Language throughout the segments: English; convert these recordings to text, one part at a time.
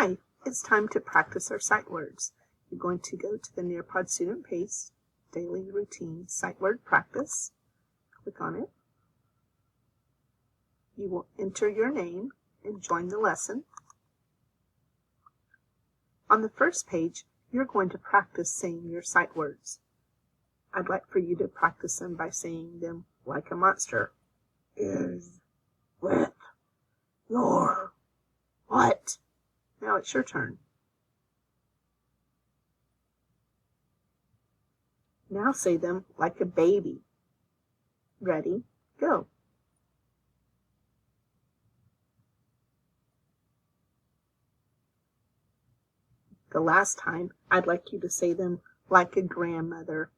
Hi, it's time to practice our sight words. You're going to go to the Nearpod Student Pace Daily Routine Sight Word Practice. Click on it. You will enter your name and join the lesson. On the first page, you're going to practice saying your sight words. I'd like for you to practice them by saying them like a monster. Is with your what? Now it's your turn. Now say them like a baby. Ready? Go. The last time, I'd like you to say them like a grandmother.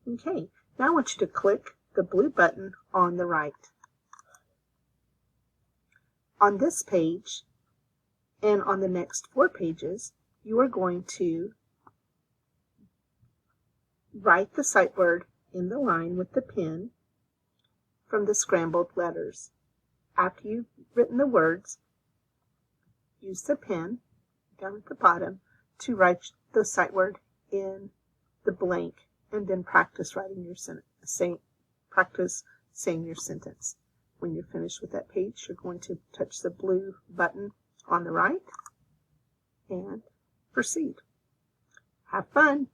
Okay, now I want you to click the blue button on the right. On this page and on the next 4 pages, you are going to write the sight word in the line with the pen from the scrambled letters. After you've written the words, use the pen down at the bottom to write the sight word in the blank, and then practice writing your sentence. Practice saying your sentence. When you're finished with that page, you're going to touch the blue button on the right and proceed. Have fun!